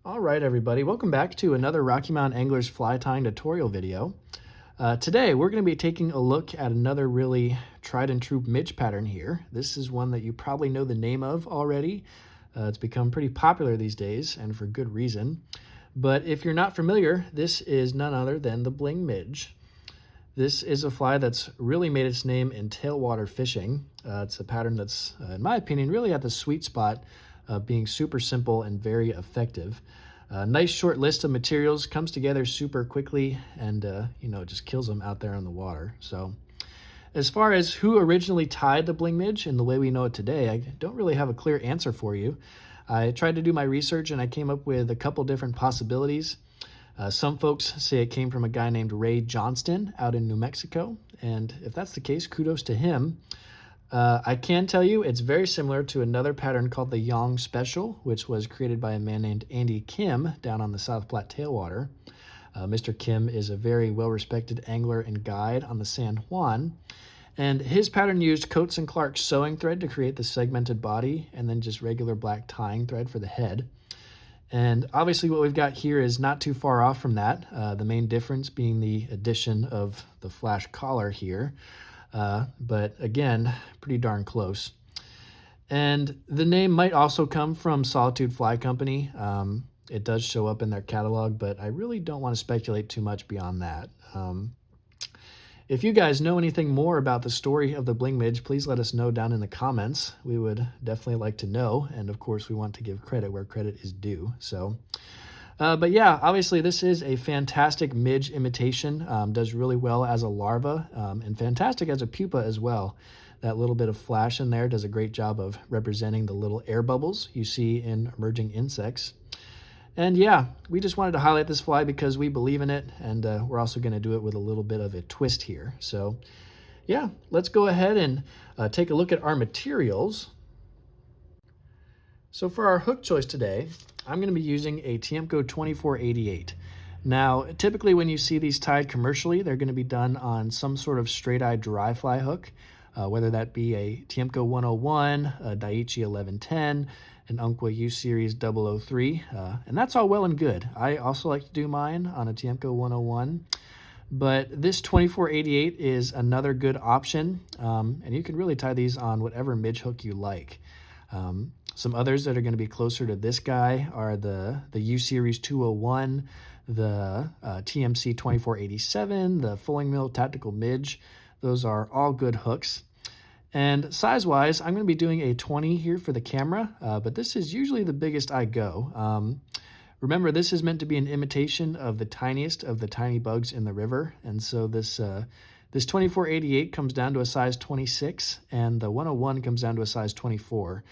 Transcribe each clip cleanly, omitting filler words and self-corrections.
All right, everybody, welcome back to another Rocky Mountain Anglers fly tying tutorial video. Today, we're going to be taking a look at another really tried and true midge pattern here. This is one that you probably know the name of already. It's become pretty popular these days, and for good reason. But if you're not familiar, this is none other than the Bling Midge. This is a fly that's really made its name in tailwater fishing. It's a pattern that's, in my opinion, really at the sweet spot of being super simple and very effective. Nice short list of materials, comes together super quickly, and it just kills them out there on the water. So as far as who originally tied the Bling Midge in the way we know it today, I don't really have a clear answer for you. I tried to do my research and I came up with a couple different possibilities. Some folks say it came from a guy named Ray Johnston out in New Mexico, and if that's the case, kudos to him. I can tell you it's very similar to another pattern called the Yang Special, which was created by a man named Andy Kim down on the South Platte tailwater. Mr. Kim is a very well-respected angler and guide on the San Juan, and his pattern used Coates and Clark's sewing thread to create the segmented body, and then just regular black tying thread for the head. And obviously what we've got here is not too far off from that, the main difference being the addition of the flash collar here. But again, pretty darn close. And the name might also come from Solitude Fly Company. It does show up in their catalog, but I really don't want to speculate too much beyond that. If you guys know anything more about the story of the Bling Midge, please let us know down in the comments. We would definitely like to know, and of course we want to give credit where credit is due. But yeah, obviously this is a fantastic midge imitation, does really well as a larva, and fantastic as a pupa as well. That little bit of flash in there does a great job of representing the little air bubbles you see in emerging insects. And yeah, we just wanted to highlight this fly because we believe in it, and we're also going to do it with a little bit of a twist here. So yeah, let's go ahead and take a look at our materials. So for our hook choice today, I'm going to be using a Tiemco 2488. Now, typically when you see these tied commercially, they're going to be done on some sort of straight-eye dry fly hook, whether that be a Tiemco 101, a Daiichi 1110, an Umpqua U-Series 003, and that's all well and good. I also like to do mine on a Tiemco 101, but this 2488 is another good option, and you can really tie these on whatever midge hook you like. Some others that are going to be closer to this guy are the U-Series 201, the TMC 2487, the Fulling Mill Tactical Midge. Those are all good hooks. And size-wise, I'm going to be doing a 20 here for the camera, but this is usually the biggest I go. Remember, this is meant to be an imitation of the tiniest of the tiny bugs in the river, and so this 2488 comes down to a size 26, and the 101 comes down to a size 24.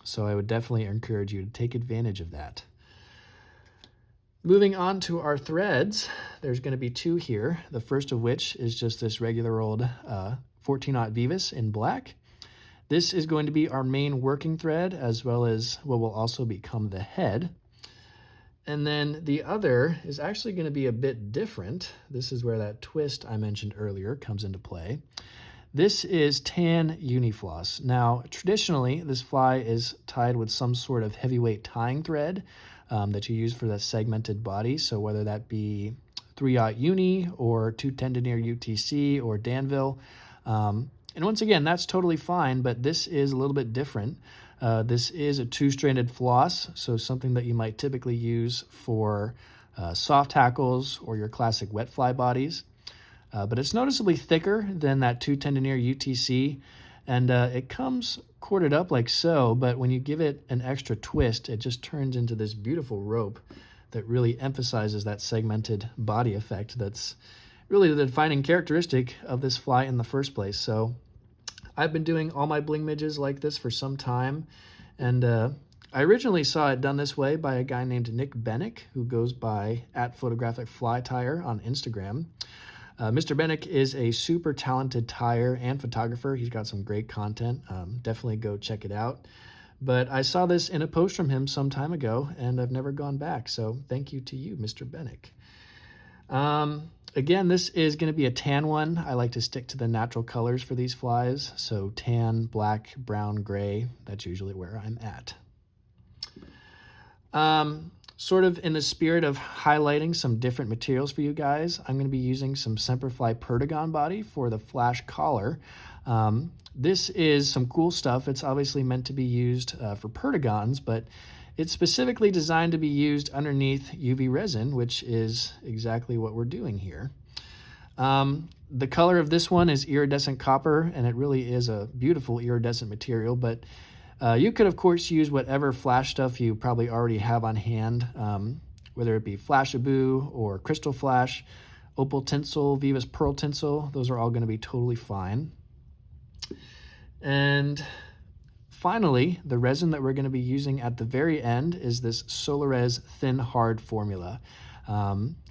So I would definitely encourage you to take advantage of that. Moving on to our threads, there's going to be two here. The first of which is just this regular old 14-aught Vivus in black. This is going to be our main working thread, as well as what will also become the head. And then the other is actually going to be a bit different. This is where that twist I mentioned earlier comes into play. This is tan Unifloss. Now, traditionally, this fly is tied with some sort of heavyweight tying thread that you use for the segmented body. So whether that be 3-aught Uni or 210 denier UTC or Danville. And once again, that's totally fine, but this is a little bit different. This is a 2-stranded floss, so something that you might typically use for soft hackles or your classic wet fly bodies. But it's noticeably thicker than that 210 denier UTC, and it comes corded up like so, but when you give it an extra twist, it just turns into this beautiful rope that really emphasizes that segmented body effect that's really the defining characteristic of this fly in the first place. So I've been doing all my Bling Midges like this for some time, and I originally saw it done this way by a guy named Nick Bennick, who goes by @PhotographicFlyTyer on Instagram. Mr. Bennick is a super talented tyer and photographer. He's got some great content. Definitely go check it out. But I saw this in a post from him some time ago, and I've never gone back. So thank you to you, Mr. Bennick. Again, this is going to be a tan one. I like to stick to the natural colors for these flies. So tan, black, brown, gray, that's usually where I'm at. sort of in the spirit of highlighting some different materials for you guys, I'm going to be using some Semperfli Pertagon body for the flash collar. This is some cool stuff. It's obviously meant to be used for Pertagons, but it's specifically designed to be used underneath UV resin, which is exactly what we're doing here. The color of this one is iridescent copper, and it really is a beautiful iridescent material, but you could, of course, use whatever flash stuff you probably already have on hand, whether it be Flashaboo or Crystal Flash, Opal Tinsel, Vivus Pearl Tinsel. Those are all going to be totally fine. And finally, the resin that we're going to be using at the very end is this Solarez Thin Hard formula.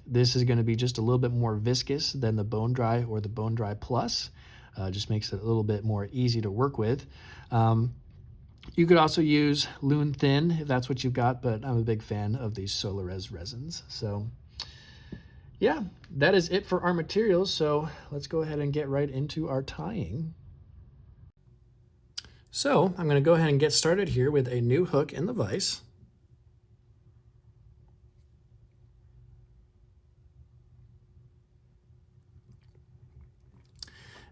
This is going to be just a little bit more viscous than the Bone Dry or the Bone Dry Plus. Just makes it a little bit more easy to work with. You could also use Loon Thin if that's what you've got, but I'm a big fan of these Solarez resins. So yeah, that is it for our materials. So let's go ahead and get right into our tying. So I'm going to go ahead and get started here with a new hook in the vise.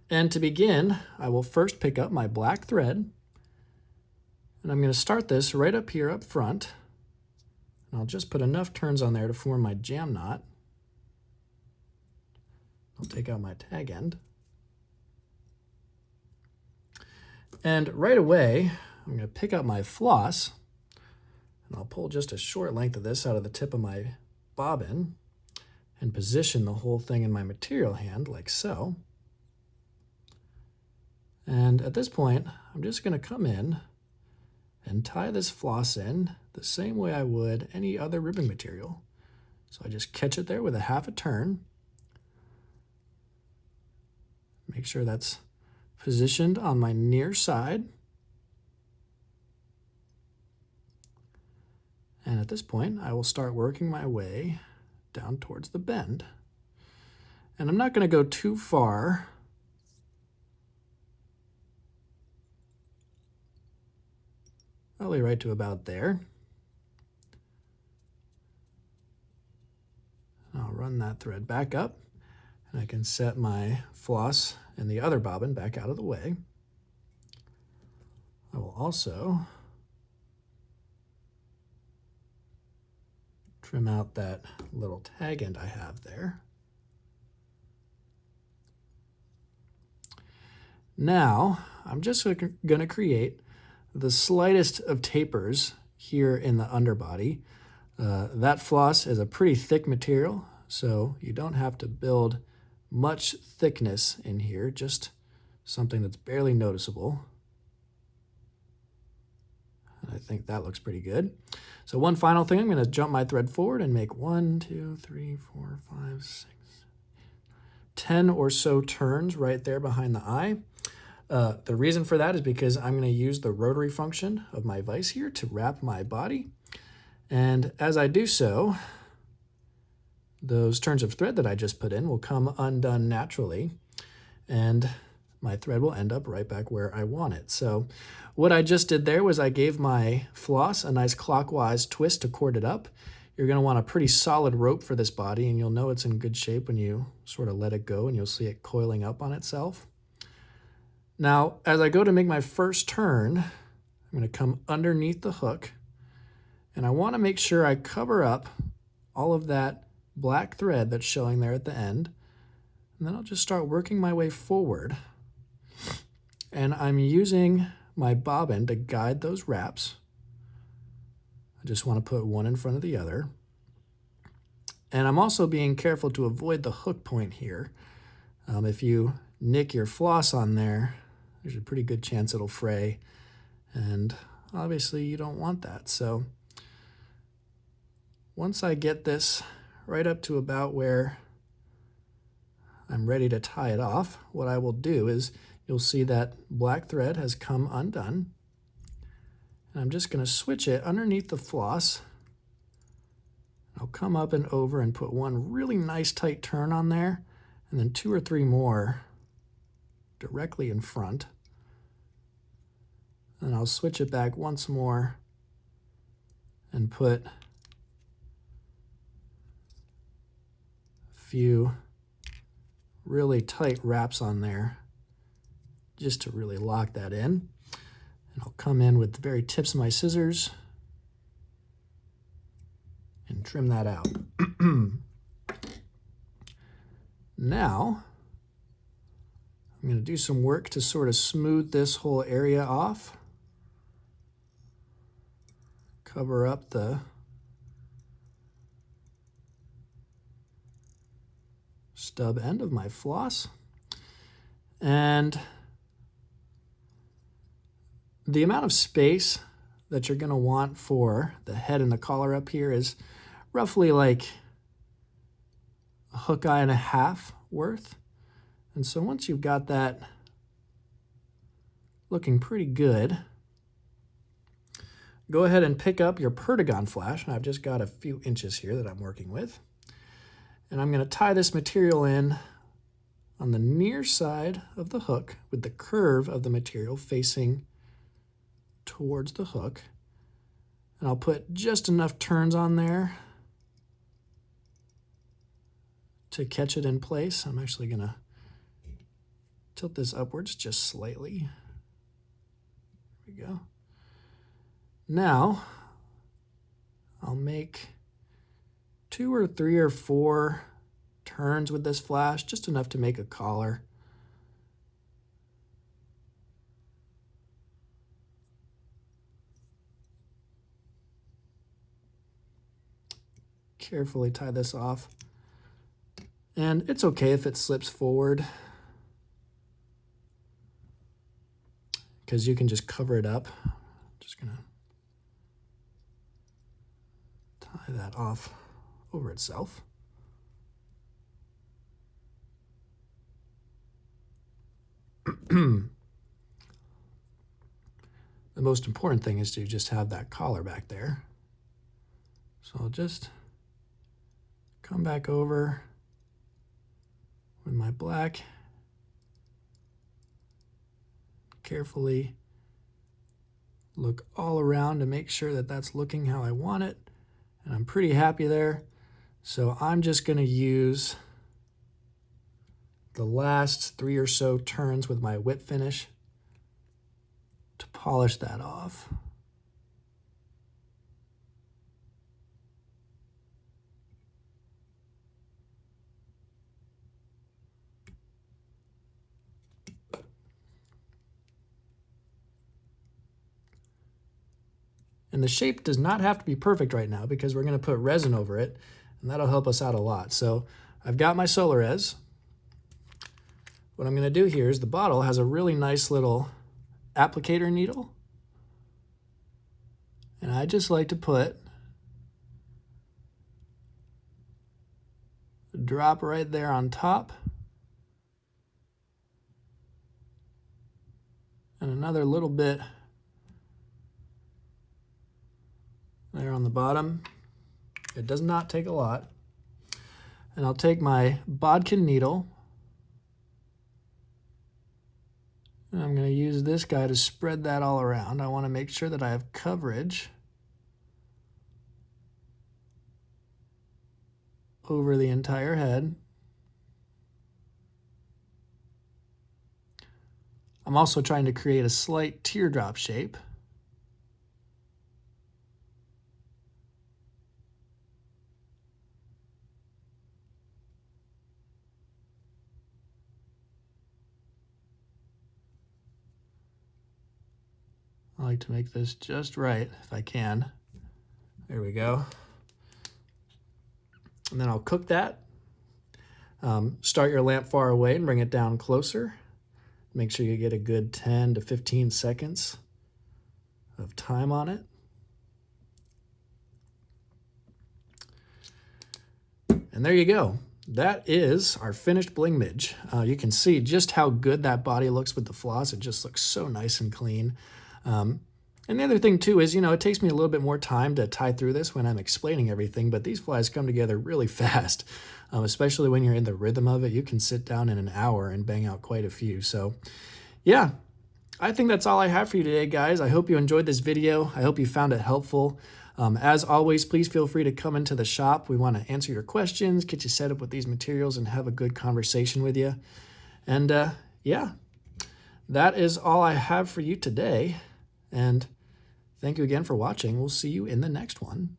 And to begin, I will first pick up my black thread, and I'm going to start this right up here up front. And I'll just put enough turns on there to form my jam knot. I'll take out my tag end. And right away, I'm going to pick up my floss, and I'll pull just a short length of this out of the tip of my bobbin and position the whole thing in my material hand like so. And at this point, I'm just going to come in and tie this floss in the same way I would any other ribbon material. So I just catch it there with a half a turn. Make sure that's positioned on my near side. And at this point, I will start working my way down towards the bend. And I'm not going to go too far. Probably right to about there. I'll run that thread back up, and I can set my floss and the other bobbin back out of the way. I will also trim out that little tag end I have there. Now, I'm just going to create the slightest of tapers here in the underbody. That floss is a pretty thick material, so you don't have to build much thickness in here, just something that's barely noticeable. And I think that looks pretty good. So one final thing, I'm going to jump my thread forward and make 1, 2, 3, 4, 5, 6, 10 or so turns right there behind the eye. The reason for that is because I'm going to use the rotary function of my vise here to wrap my body. And as I do so, those turns of thread that I just put in will come undone naturally, and my thread will end up right back where I want it. So what I just did there was I gave my floss a nice clockwise twist to cord it up. You're going to want a pretty solid rope for this body, and you'll know it's in good shape when you sort of let it go, and you'll see it coiling up on itself. Now, as I go to make my first turn, I'm going to come underneath the hook, and I want to make sure I cover up all of that black thread that's showing there at the end. And then I'll just start working my way forward. And I'm using my bobbin to guide those wraps. I just want to put one in front of the other. And I'm also being careful to avoid the hook point here. If you nick your floss on there, there's a pretty good chance it'll fray. And obviously you don't want that. So once I get this right up to about where I'm ready to tie it off, what I will do is you'll see that black thread has come undone. And I'm just going to switch it underneath the floss. I'll come up and over and put one really nice tight turn on there, and then 2 or 3 more directly in front. And I'll switch it back once more and put few really tight wraps on there just to really lock that in. And I'll come in with the very tips of my scissors and trim that out. Now, I'm going to do some work to sort of smooth this whole area off. Cover up the stub end of my floss. And the amount of space that you're going to want for the head and the collar up here is roughly like a hook eye and a half worth. And so once you've got that looking pretty good, go ahead and pick up your Perdigon flash. And I've just got a few inches here that I'm working with. And I'm going to tie this material in on the near side of the hook with the curve of the material facing towards the hook. And I'll put just enough turns on there to catch it in place. I'm actually going to tilt this upwards just slightly. There we go. Now, I'll make 2 or 3 or 4 turns with this flash, just enough to make a collar. Carefully tie this off. And it's okay if it slips forward, because you can just cover it up. Just gonna tie that off over itself. The most important thing is to just have that collar back there. So I'll just come back over with my black, carefully look all around to make sure that that's looking how I want it. And I'm pretty happy there. So I'm just going to use the last 3 or so turns with my whip finish to polish that off. And the shape does not have to be perfect right now because we're going to put resin over it, and that'll help us out a lot. So I've got my Solarez. What I'm going to do here is the bottle has a really nice little applicator needle. And I just like to put a drop right there on top. And another little bit there on the bottom. It does not take a lot. And I'll take my bodkin needle, and I'm going to use this guy to spread that all around. I want to make sure that I have coverage over the entire head. I'm also trying to create a slight teardrop shape. I like to make this just right if I can. There we go. And then I'll cook that. Start your lamp far away and bring it down closer. Make sure you get a good 10 to 15 seconds of time on it. And there you go. That is our finished Bling Midge. You can see just how good that body looks with the floss. It just looks so nice and clean. And the other thing too is, it takes me a little bit more time to tie through this when I'm explaining everything, but these flies come together really fast, especially when you're in the rhythm of it. You can sit down in an hour and bang out quite a few. So yeah, I think that's all I have for you today, guys. I hope you enjoyed this video. I hope you found it helpful. As always, please feel free to come into the shop. We want to answer your questions, get you set up with these materials, and have a good conversation with you. And yeah, that is all I have for you today. And thank you again for watching. We'll see you in the next one.